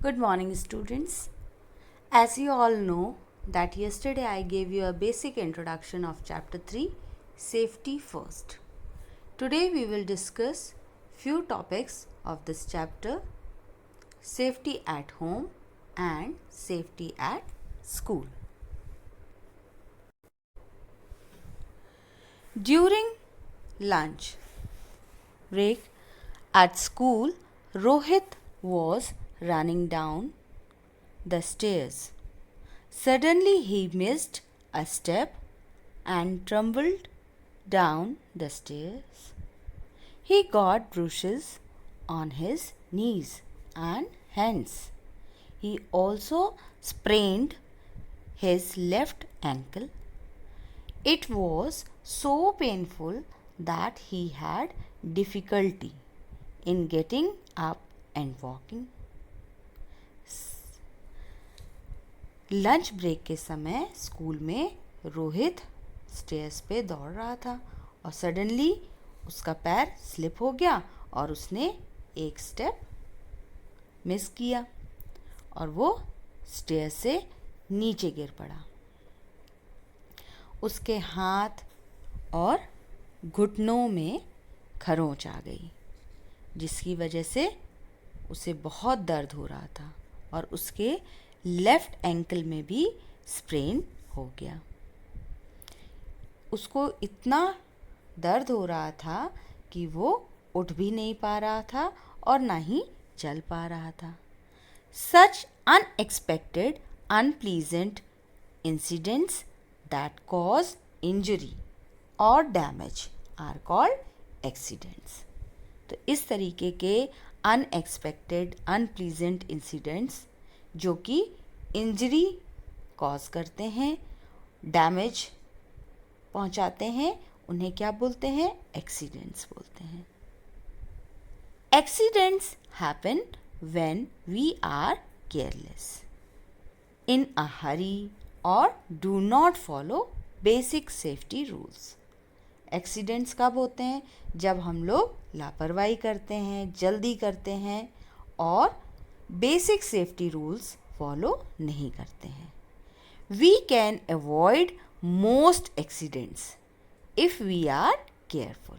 Good morning, students. As you all know that yesterday I gave you a basic introduction of chapter 3, Safety First. Today we will discuss few topics of this chapter, safety at home and safety at school. During lunch break at school, Rohit was running down the stairs. Suddenly he missed a step and tumbled down the stairs. He got bruises on his knees and hands. He also sprained his left ankle. It was so painful that he had difficulty in getting up and walking. Lunch break के समय school में Rohit stairs पे दौड़ रहा था और suddenly उसका पैर स्लिप हो गया और उसने एक स्टेप मिस किया और वो स्टेयर से नीचे गिर पड़ा। उसके हाथ और घुटनों में खरोंच आ गई, जिसकी वजह से उसे बहुत दर्द हो रहा था और उसके लेफ्ट एंकल में भी स्प्रेन हो गया। उसको इतना दर्द हो रहा था कि वो उठ भी नहीं पा रहा था और ना ही चल पा रहा था। Such unexpected, unpleasant incidents that cause injury or damage are called accidents. तो इस तरीके के अनएक्सपेक्टेड अनप्लीजेंट इंसिडेंट्स जो कि इंजरी कॉज करते हैं, डैमेज पहुंचाते हैं, उन्हें क्या बोलते हैं? एक्सीडेंट्स बोलते हैं। Accidents happen when we are careless, in a hurry और do not follow basic safety rules. Accidents कब होते हैं? जब हम लोग लापरवाही करते हैं, जल्दी करते हैं और बेसिक सेफ्टी रूल्स फॉलो नहीं करते हैं। We can avoid most accidents if we are careful.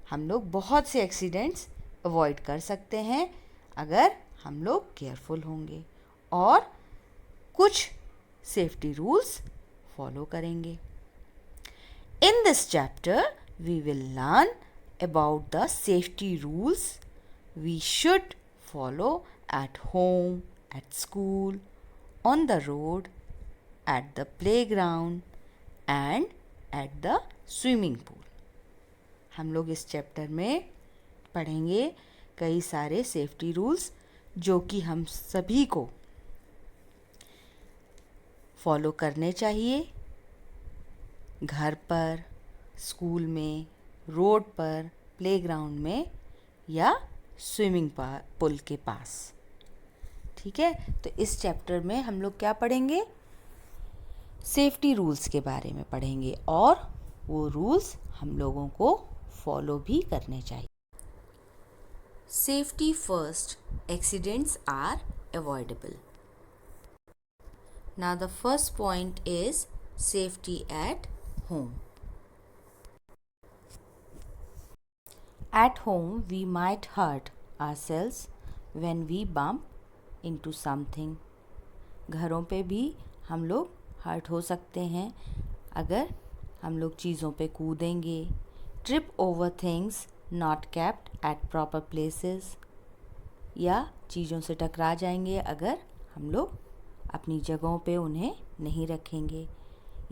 हम लोग बहुत से एक्सीडेंट्स अवॉइड कर सकते हैं अगर हम लोग केयरफुल होंगे और कुछ सेफ्टी रूल्स फॉलो करेंगे। In this chapter, we will learn about the safety rules we should follow at home, at school, on the road, at the playground and at the swimming pool. हम लोग इस chapter में पढ़ेंगे कई सारे safety rules जो कि हम सभी को फॉलो करने चाहिए, घर पर, स्कूल में, रोड पर, प्लेग्राउंड में या स्विमिंग पूल के पास। ठीक है, तो इस चैप्टर में हम लोग क्या पढ़ेंगे? सेफ्टी रूल्स के बारे में पढ़ेंगे और वो रूल्स हम लोगों को फॉलो भी करने चाहिए। Safety first, accidents are avoidable. Now the first point is safety at home. At home we might hurt ourselves when we bump into something. घरों पे भी हम लोग हर्ट हो सकते हैं अगर हम लोग चीज़ों पे कूदेंगे। Trip over things not kept at proper places, या चीज़ों से टकरा जाएंगे अगर हम लोग अपनी जगहों पे उन्हें नहीं रखेंगे,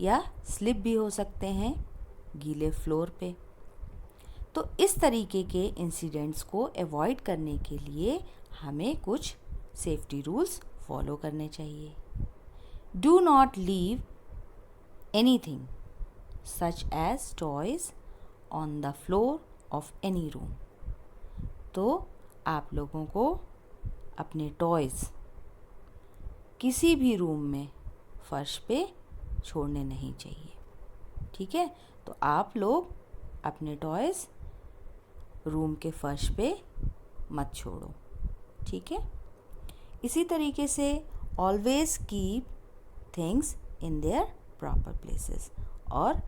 या स्लिप भी हो सकते हैं गीले फ्लोर पे। तो इस तरीके के इंसिडेंट्स को अवॉइड करने के लिए हमें कुछ सेफ्टी रूल्स फॉलो करने चाहिए। Do not leave anything such as toys on the floor of any room. तो आप लोगों को अपने टॉयज़ किसी भी रूम में फर्श पे छोड़ने नहीं चाहिए। ठीक है, तो आप लोग अपने टॉयज़ रूम के फर्श पे मत छोड़ो। ठीक है, इसी तरीके से always keep things in their proper places, और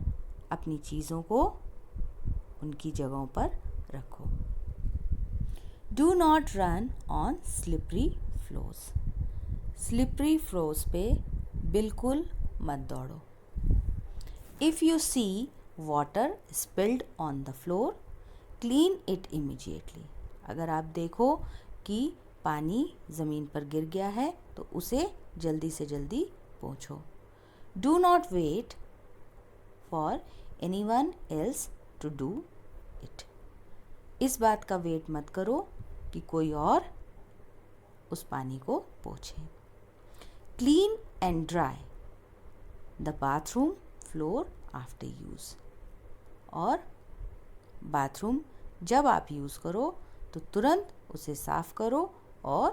अपनी चीज़ों को उनकी जगहों पर रखो। Do not run on slippery floors. Slippery floors पे बिल्कुल मत दौड़ो। If you see water spilled on the floor, clean it immediately. अगर आप देखो कि पानी ज़मीन पर गिर गया है तो उसे जल्दी से जल्दी पोंछो। Do not wait for anyone else to do it. इस बात का वेट मत करो कि कोई और उस पानी को पोंछे। Clean and dry the bathroom floor after use. और बाथरूम जब आप यूज़ करो तो तुरंत उसे साफ़ करो और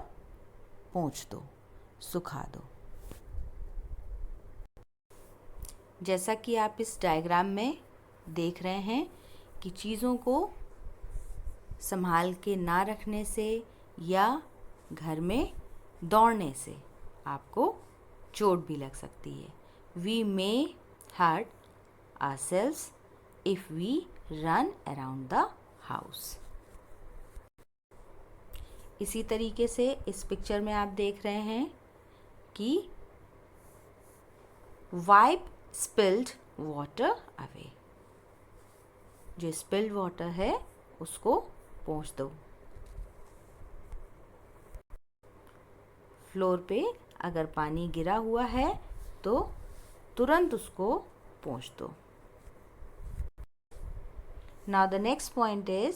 पोंछ दो, सुखा दो। जैसा कि आप इस डायग्राम में देख रहे हैं कि चीज़ों को संभाल के ना रखने से या घर में दौड़ने से आपको चोट भी लग सकती है। We may hurt ourselves if we run around the house. इसी तरीके से इस पिक्चर में आप देख रहे हैं कि वाइप स्पिल्ड वाटर अवे। जो स्पिल्ड वाटर है उसको पोंछ दो। फ्लोर पे अगर पानी गिरा हुआ है तो तुरंत उसको पोंछ दो। Now the next point is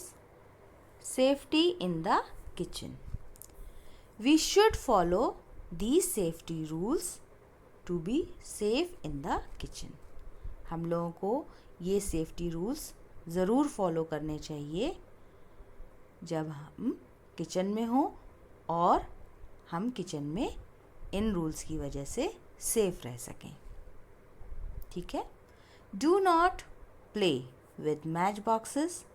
safety in the kitchen. We should follow these safety rules to be safe in the kitchen. हम लोगों को ये सेफ्टी रूल्स ज़रूर फॉलो करने चाहिए जब हम किचन में हों, और हम किचन में इन रूल्स की वजह से सेफ रह सकें। ठीक है। Do not play with match boxes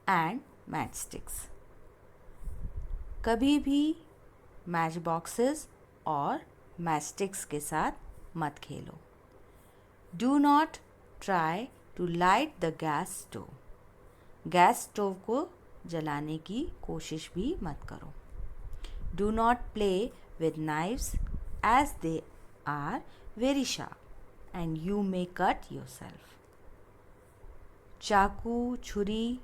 and match sticks. कभी भी मैच बॉक्सेस और मैच स्टिक्स के साथ मत खेलो। Do not try to light the gas stove. Gas stove को जलाने की कोशिश भी मत करो। Do not play with knives as they are very sharp and you may cut yourself. चाकू, छुरी,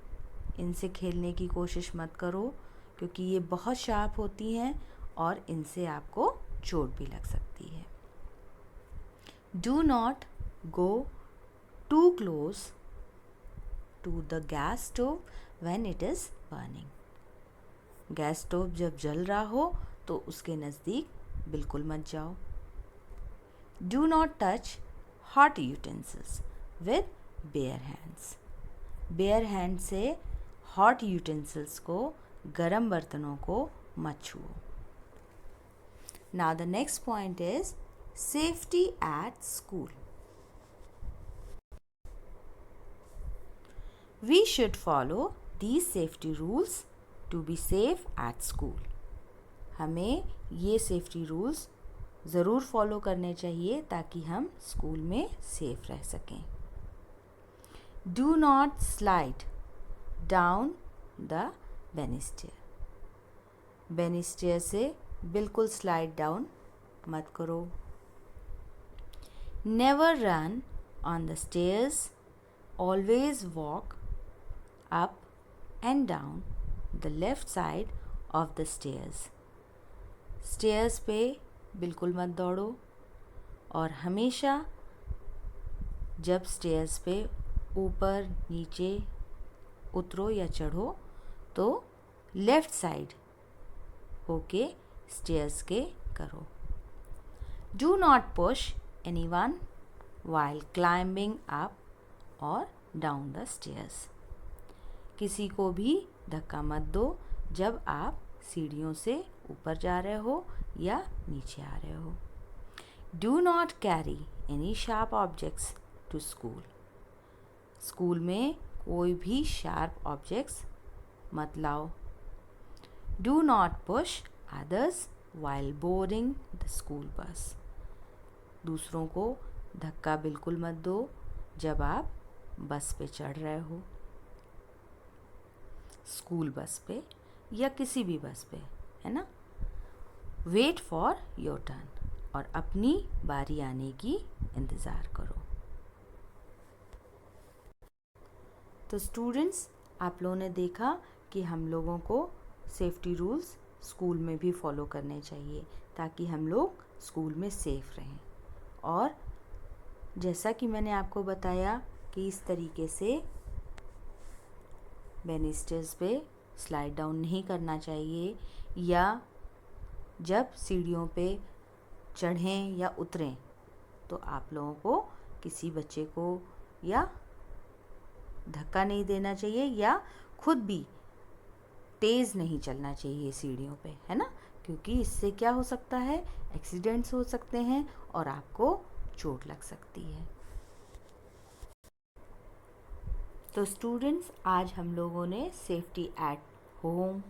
इनसे खेलने की कोशिश मत करो क्योंकि ये बहुत शार्प होती हैं और इनसे आपको चोट भी लग सकती है। Do not go too close to the gas stove when it is burning. Gas stove जब जल रहा हो तो उसके नज़दीक बिल्कुल मत जाओ। Do not touch hot utensils with bare hands. Bare hand से हॉट यूटेंसिल्स को, गरम बर्तनों को मत छुओ। Now the next point is safety at school. We should follow these safety rules to be safe at school. हमें ये safety rules ज़रूर फॉलो करने चाहिए ताकि हम स्कूल में सेफ रह सकें। Do not slide down the banister. Banister से बिल्कुल स्लाइड डाउन मत करो। Never run on the stairs, always walk up and down the left side of the stairs। Stairs पे बिल्कुल मत दौड़ो और हमेशा जब स्टेयर्स पे ऊपर नीचे उतरो या चढ़ो तो लेफ़्ट साइड होके स्टेयर्स के करो। Do not push anyone while climbing up or down the stairs। किसी को भी धक्का मत दो जब आप सीढ़ियों से ऊपर जा रहे हो या नीचे आ रहे हो। Do not carry any sharp objects to school. School में कोई भी शार्प ऑब्जेक्ट्स मत लाओ। Do not push others while boarding the school bus. दूसरों को धक्का बिल्कुल मत दो जब आप बस पे चढ़ रहे हो, स्कूल बस पे या किसी भी बस पे, है ना. वेट फॉर योर टर्न, और अपनी बारी आने की इंतज़ार करो. तो स्टूडेंट्स, आप लोगों ने देखा कि हम लोगों को सेफ्टी रूल्स स्कूल में भी फॉलो करने चाहिए ताकि हम लोग स्कूल में सेफ़ रहें. और जैसा कि मैंने आपको बताया कि इस तरीके से बैनिस्टर्स पे स्लाइड डाउन नहीं करना चाहिए, या जब सीढ़ियों पे चढ़ें या उतरें तो आप लोगों को किसी बच्चे को या धक्का नहीं देना चाहिए या खुद भी तेज़ नहीं चलना चाहिए सीढ़ियों पे, है ना. क्योंकि इससे क्या हो सकता है, एक्सीडेंट्स हो सकते हैं और आपको चोट लग सकती है. तो स्टूडेंट्स, आज हम लोगों ने safety at home,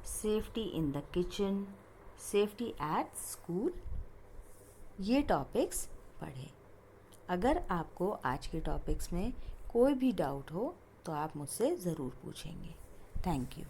safety in the kitchen, safety at school, ये टॉपिक्स पढ़े. अगर आपको आज के टॉपिक्स में कोई भी डाउट हो तो आप मुझसे ज़रूर पूछेंगे. Thank you.